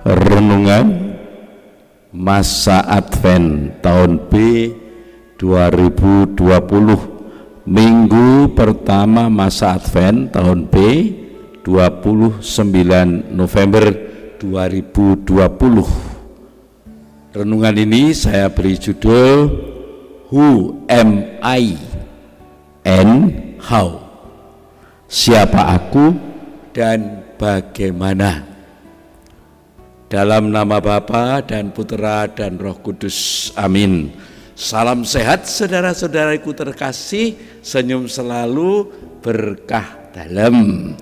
Renungan Masa Advent tahun B 2020, Minggu pertama masa Advent tahun B 29 November 2020. Renungan ini saya beri judul Who am I and how? Siapa aku dan bagaimana? Dalam nama Bapa dan Putera dan Roh Kudus, amin. Salam sehat saudara-saudaraku terkasih, senyum selalu, berkah dalam.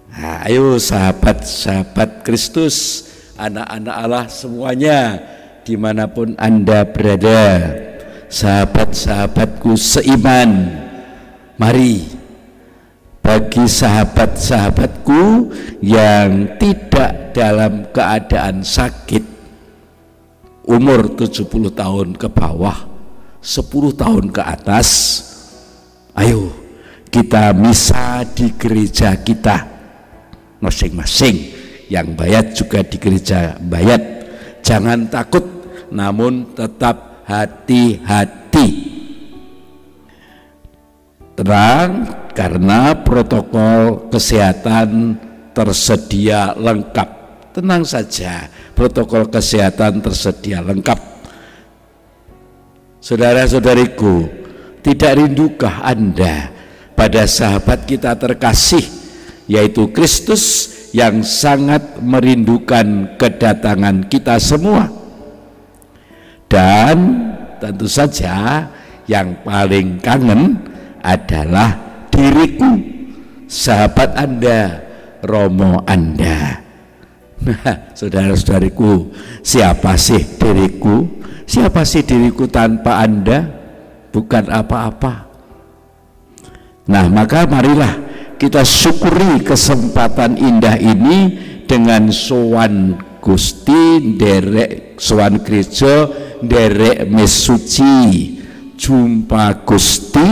Nah, ayo sahabat-sahabat Kristus, anak-anak Allah semuanya, dimanapun Anda berada, sahabat-sahabatku seiman, mari bagi sahabat-sahabatku yang tidak dalam keadaan sakit, umur 70 tahun ke bawah, 10 tahun ke atas, ayo kita misa di gereja kita masing-masing. Yang bayat juga di gereja bayat. Jangan takut, namun tetap hati-hati. Terang, karena protokol kesehatan tersedia lengkap. Tenang saja, protokol kesehatan tersedia lengkap. Saudara-saudariku, tidak rindukah Anda pada sahabat kita terkasih, yaitu Kristus, yang sangat merindukan kedatangan kita semua? Dan tentu saja yang paling kangen adalah diriku, sahabat Anda, Romo Anda. Nah, saudara-saudariku, siapa sih diriku? Siapa sih diriku tanpa Anda? Bukan apa-apa. Nah, maka marilah kita syukuri kesempatan indah ini dengan sowan Gusti, nderek sowan gereja, nderek mes suci, jumpa Gusti,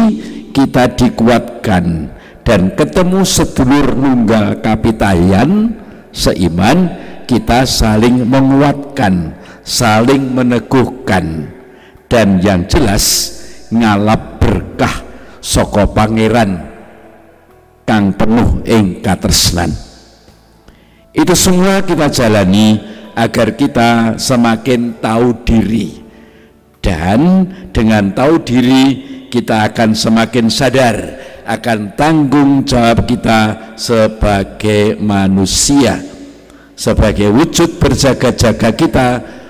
kita dikuatkan dan ketemu sedulur nunggal kapitayan seiman, kita saling menguatkan, saling meneguhkan, dan yang jelas ngalap berkah saka pangeran kang penuh ing katresnan. Itu semua kita jalani agar kita semakin tahu diri, dan dengan tahu diri kita akan semakin sadar akan tanggung jawab kita sebagai manusia, sebagai wujud berjaga-jaga kita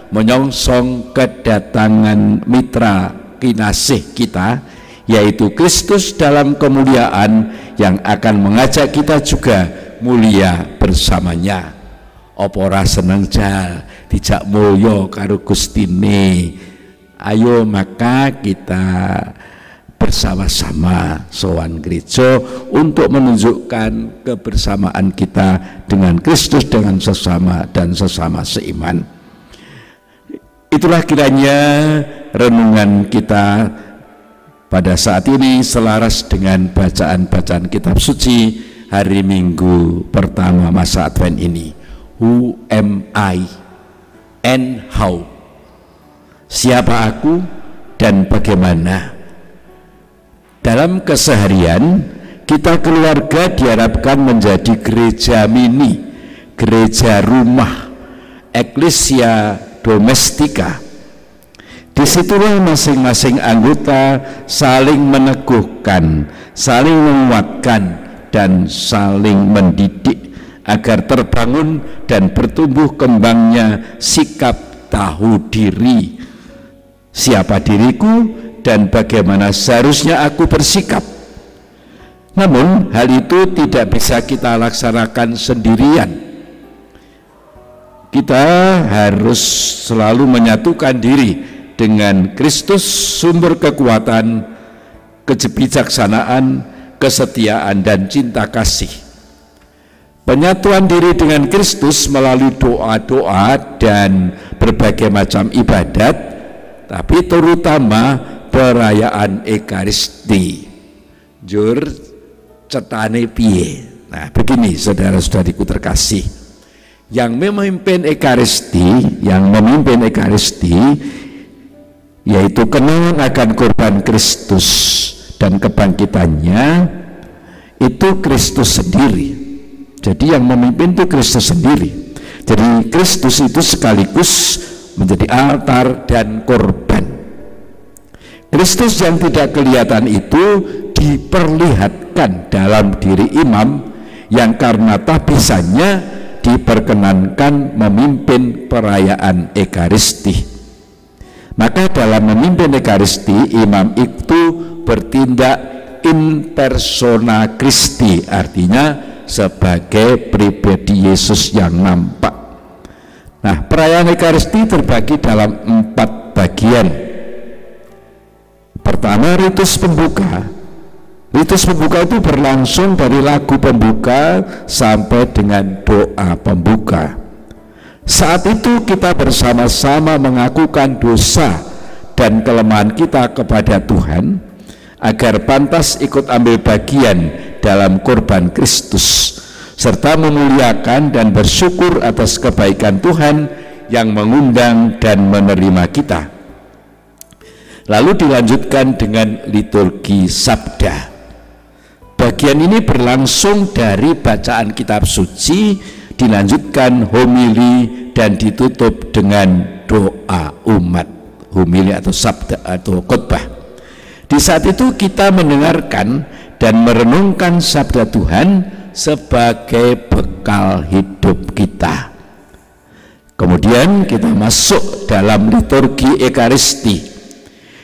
menyongsong kedatangan mitra kinasih kita, yaitu Kristus dalam kemuliaan yang akan mengajak kita juga mulia bersamanya. Apa ora seneng jal dijak mulya karo Gustine? Ayo maka kita bersama-sama sowan gereja untuk menunjukkan kebersamaan kita dengan Kristus, dengan sesama dan sesama seiman. Itulah kiranya renungan kita pada saat ini selaras dengan bacaan-bacaan kitab suci hari Minggu pertama masa Advent ini. Who am I and how? Siapa aku dan bagaimana? Dalam keseharian kita, keluarga diharapkan menjadi gereja mini, gereja rumah, eklesia domestika. Disitulah masing-masing anggota saling meneguhkan, saling menguatkan, dan saling mendidik agar terbangun dan bertumbuh kembangnya sikap tahu diri. Siapa diriku dan bagaimana seharusnya aku bersikap. Namun hal itu tidak bisa kita laksanakan sendirian. Kita harus selalu menyatukan diri dengan Kristus, sumber kekuatan, kebijaksanaan, kesetiaan, dan cinta kasih. Penyatuan diri dengan Kristus melalui doa-doa dan berbagai macam ibadat, tapi terutama perayaan Ekaristi. Jur cetane piye? Nah, begini saudara-saudariku terkasih, Yang memimpin Ekaristi yaitu kenangan akan korban Kristus dan kebangkitannya, itu Kristus sendiri. Jadi yang memimpin itu Kristus sendiri. Jadi Kristus itu sekaligus menjadi altar dan korban. Kristus yang tidak kelihatan itu diperlihatkan dalam diri imam yang karena tahbisannya diperkenankan memimpin perayaan Ekaristi. Maka dalam memimpin Ekaristi, imam itu bertindak in persona Christi, artinya sebagai pribadi Yesus yang nampak. Nah, perayaan Ekaristi terbagi dalam 4 bagian. Pertama, ritus pembuka. Ritus pembuka itu berlangsung dari lagu pembuka sampai dengan doa pembuka. Saat itu kita bersama-sama mengakukan dosa dan kelemahan kita kepada Tuhan agar pantas ikut ambil bagian dalam korban Kristus, serta memuliakan dan bersyukur atas kebaikan Tuhan yang mengundang dan menerima kita. Lalu dilanjutkan dengan liturgi sabda. Bagian ini berlangsung dari bacaan kitab suci, dilanjutkan homili dan ditutup dengan doa umat, homili atau sabda atau khotbah. Di saat itu kita mendengarkan dan merenungkan sabda Tuhan sebagai bekal hidup kita. Kemudian kita masuk dalam liturgi Ekaristi.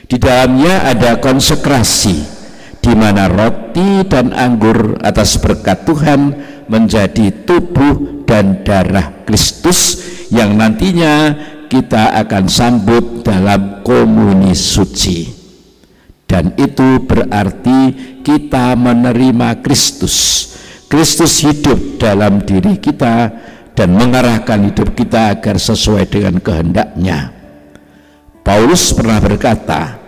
Di dalamnya ada konsekrasi, di mana roti dan anggur atas berkat Tuhan menjadi tubuh dan darah Kristus yang nantinya kita akan sambut dalam komuni suci. Dan itu berarti kita menerima Kristus. Kristus hidup dalam diri kita dan mengarahkan hidup kita agar sesuai dengan kehendaknya. Paulus pernah berkata,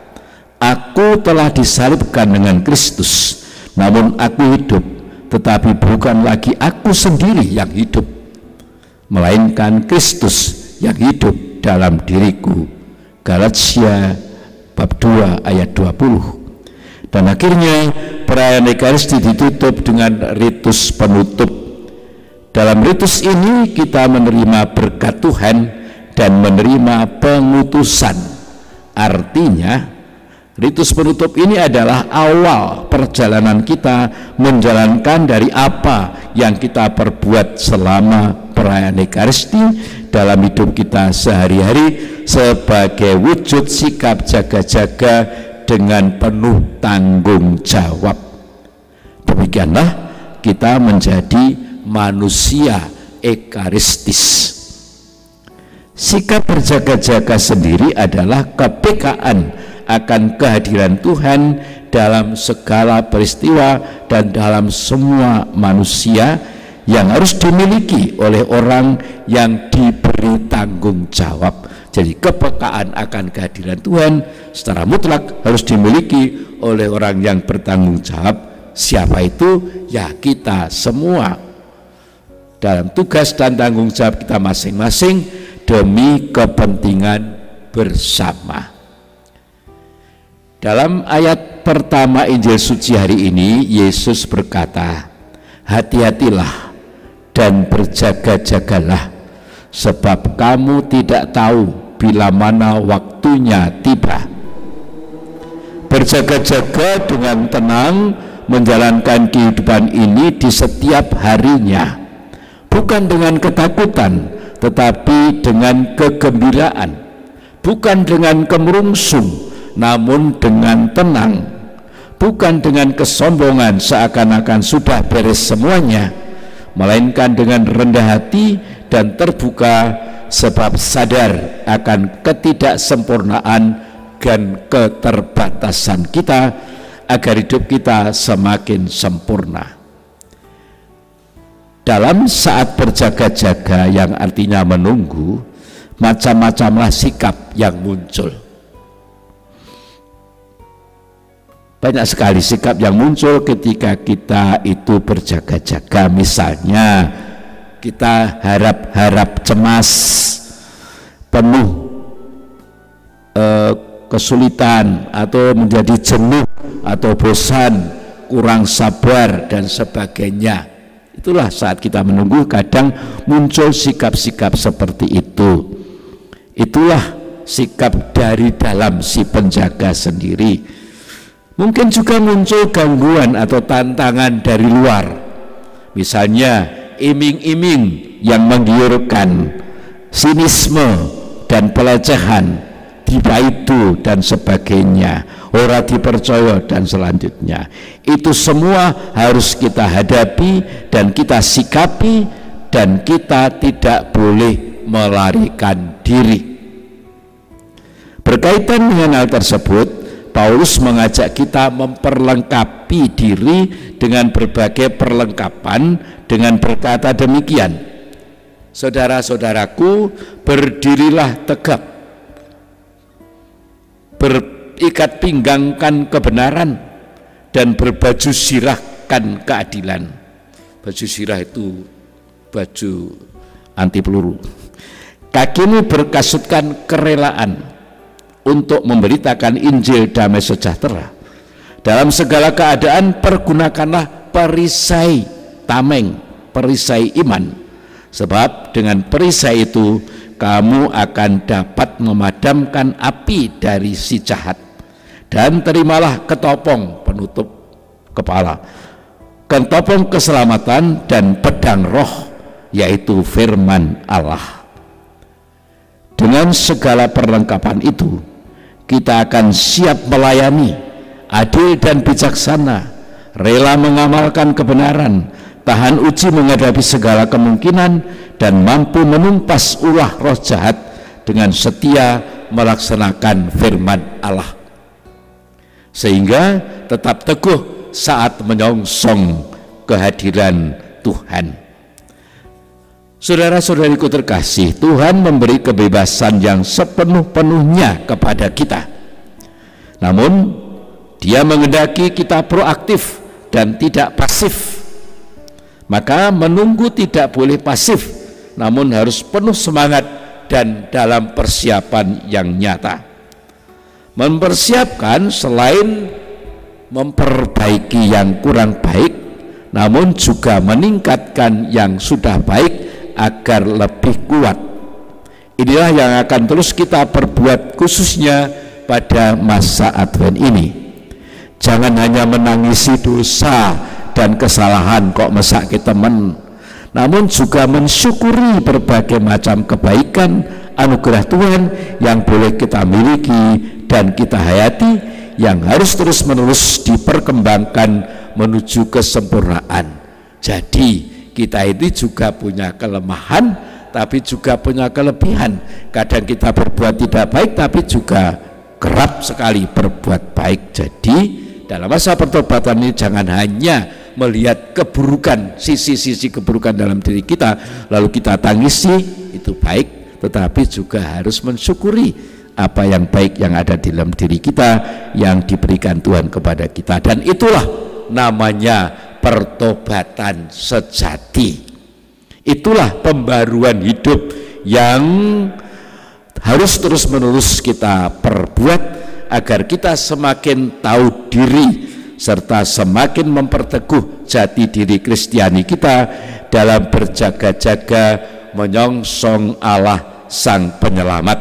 "Aku telah disalibkan dengan Kristus, namun aku hidup, tetapi bukan lagi aku sendiri yang hidup, melainkan Kristus yang hidup dalam diriku." Galatia bab 2 ayat 20. Dan akhirnya perayaan Ekaristi ditutup dengan ritus penutup. Dalam ritus ini kita menerima berkat Tuhan dan menerima pengutusan. Artinya ritus penutup ini adalah awal perjalanan kita menjalankan dari apa yang kita perbuat selama perayaan Ekaristi dalam hidup kita sehari-hari sebagai wujud sikap jaga-jaga dengan penuh tanggung jawab. Demikianlah kita menjadi manusia ekaristis. Sikap berjaga-jaga sendiri adalah kepekaan akan kehadiran Tuhan dalam segala peristiwa dan dalam semua manusia yang harus dimiliki oleh orang yang diberi tanggung jawab. Jadi kepekaan akan kehadiran Tuhan secara mutlak harus dimiliki oleh orang yang bertanggung jawab. Siapa itu? Ya kita semua, dalam tugas dan tanggung jawab kita masing-masing demi kepentingan bersama. Dalam ayat pertama Injil suci hari ini, Yesus berkata, "Hati-hatilah dan berjaga-jagalah, sebab kamu tidak tahu bila mana waktunya tiba." Berjaga-jaga dengan tenang menjalankan kehidupan ini di setiap harinya, bukan dengan ketakutan, tetapi dengan kegembiraan, bukan dengan kemerungsung, namun dengan tenang, bukan dengan kesombongan seakan-akan sudah beres semuanya, melainkan dengan rendah hati dan terbuka, sebab sadar akan ketidaksempurnaan dan keterbatasan kita, agar hidup kita semakin sempurna. Dalam saat berjaga-jaga yang artinya menunggu, macam-macamlah sikap yang muncul. Banyak sekali sikap yang muncul ketika kita itu berjaga-jaga. Misalnya kita harap-harap cemas, penuh kesulitan atau menjadi jenuh atau bosan, kurang sabar dan sebagainya. Itulah saat kita menunggu kadang muncul sikap-sikap seperti itu. Itulah sikap dari dalam si penjaga sendiri. Mungkin juga muncul gangguan atau tantangan dari luar, misalnya iming-iming yang menggiurkan, sinisme dan pelecehan, tiba itu dan sebagainya, ora dipercaya dan selanjutnya. Itu semua harus kita hadapi dan kita sikapi, dan kita tidak boleh melarikan diri. Berkaitan dengan hal tersebut, Paulus mengajak kita memperlengkapi diri dengan berbagai perlengkapan dengan berkata demikian, saudara-saudaraku, berdirilah tegap, berikat pinggangkan kebenaran, dan berbaju sirahkan keadilan. Baju sirah itu baju anti peluru. Kakimu berkasutkan kerelaan untuk memberitakan Injil damai sejahtera. Dalam segala keadaan pergunakanlah perisai tameng, perisai iman, sebab dengan perisai itu kamu akan dapat memadamkan api dari si jahat. Dan terimalah ketopong penutup kepala, ketopong keselamatan, dan pedang roh, yaitu firman Allah. Dengan segala perlengkapan itu kita akan siap melayani, adil dan bijaksana, rela mengamalkan kebenaran, tahan uji menghadapi segala kemungkinan, dan mampu menumpas ulah roh jahat dengan setia melaksanakan firman Allah, sehingga tetap teguh saat menyongsong kehadiran Tuhan. Saudara-saudariku terkasih, Tuhan memberi kebebasan yang sepenuh-penuhnya kepada kita. Namun Dia menghendaki kita proaktif dan tidak pasif. Maka menunggu tidak boleh pasif, namun harus penuh semangat dan dalam persiapan yang nyata. Mempersiapkan selain memperbaiki yang kurang baik, namun juga meningkatkan yang sudah baik agar lebih kuat. Inilah yang akan terus kita perbuat, khususnya pada masa Advent ini. Jangan hanya menangisi dosa dan kesalahan kok mesake temen, namun juga mensyukuri berbagai macam kebaikan anugerah Tuhan yang boleh kita miliki dan kita hayati, yang harus terus-menerus diperkembangkan menuju kesempurnaan. Jadi kita ini juga punya kelemahan, tapi juga punya kelebihan. Kadang kita berbuat tidak baik, tapi juga kerap sekali berbuat baik. Jadi dalam masa pertobatan ini jangan hanya melihat keburukan, sisi-sisi keburukan dalam diri kita lalu kita tangisi, itu baik, tetapi juga harus mensyukuri apa yang baik yang ada di dalam diri kita, yang diberikan Tuhan kepada kita. Dan itulah namanya pertobatan sejati. Itulah pembaruan hidup yang harus terus-menerus kita perbuat agar kita semakin tahu diri serta semakin memperteguh jati diri Kristiani kita dalam berjaga-jaga menyongsong Allah Sang Penyelamat.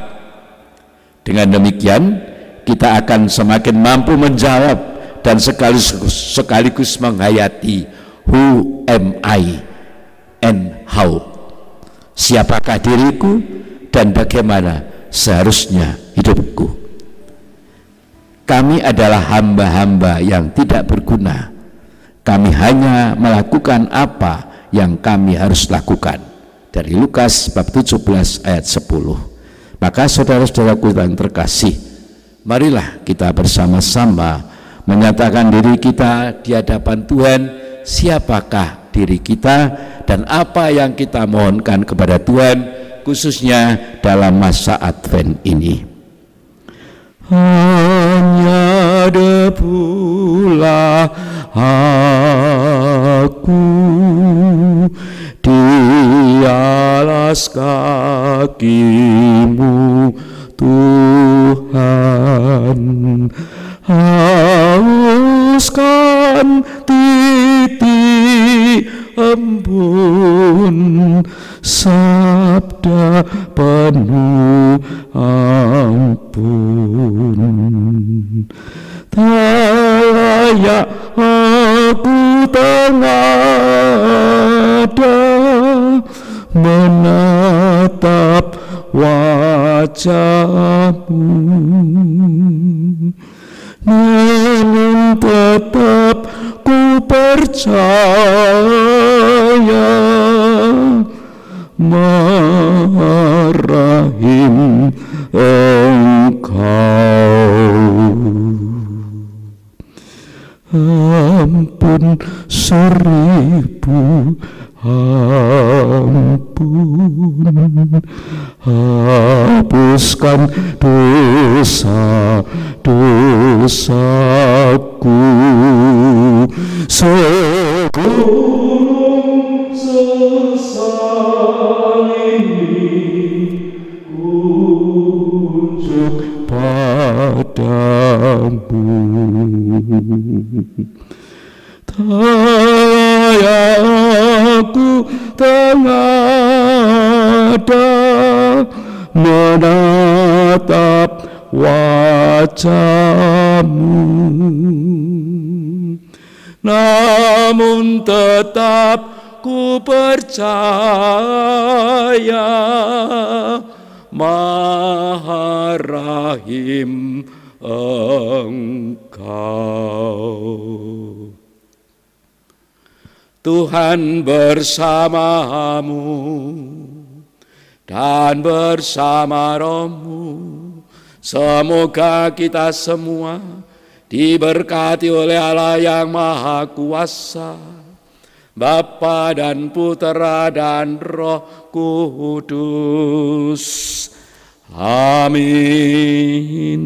Dengan demikian kita akan semakin mampu menjawab dan sekaligus menghayati who am I and how, siapakah diriku dan bagaimana seharusnya hidupku. Kami adalah hamba-hamba yang tidak berguna. Kami hanya melakukan apa yang kami harus lakukan. Dari Lukas bab 17 ayat 10. Maka saudara-saudaraku yang terkasih, marilah kita bersama-sama menyatakan diri kita di hadapan Tuhan, siapakah diri kita dan apa yang kita mohonkan kepada Tuhan, khususnya dalam masa Advent ini. Hanya debulah aku di atas kakimu Tuhan, hauskan titik embun sabda penuh ampun. Tak layak aku tengada menatap wajahmu, namun tetap ku percaya Maha Rahim Engkau. Ampun seribu ampun, hapuskan dosa-dosaku sebelum sesal ini kunjuk padamu. Aku tengada menatap wajahmu, namun tetap ku percaya Maha Rahim Engkau. Tuhan bersamamu dan bersama rohmu. Semoga kita semua diberkati oleh Allah yang Maha Kuasa, Bapa dan Putera dan Roh Kudus. Amin.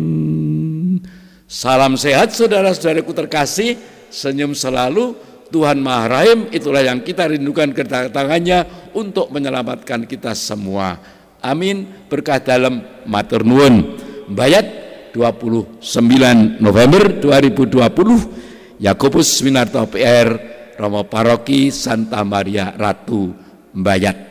Salam sehat saudara-saudaraku terkasih, senyum selalu. Tuhan Maha Rahim, itulah yang kita rindukan kedatangannya untuk menyelamatkan kita semua. Amin. Berkah dalam matur nuwun. Mbayat 29 November 2020, Yakobus Winarto PR, Romo Paroki Santa Maria Ratu, Mbayat.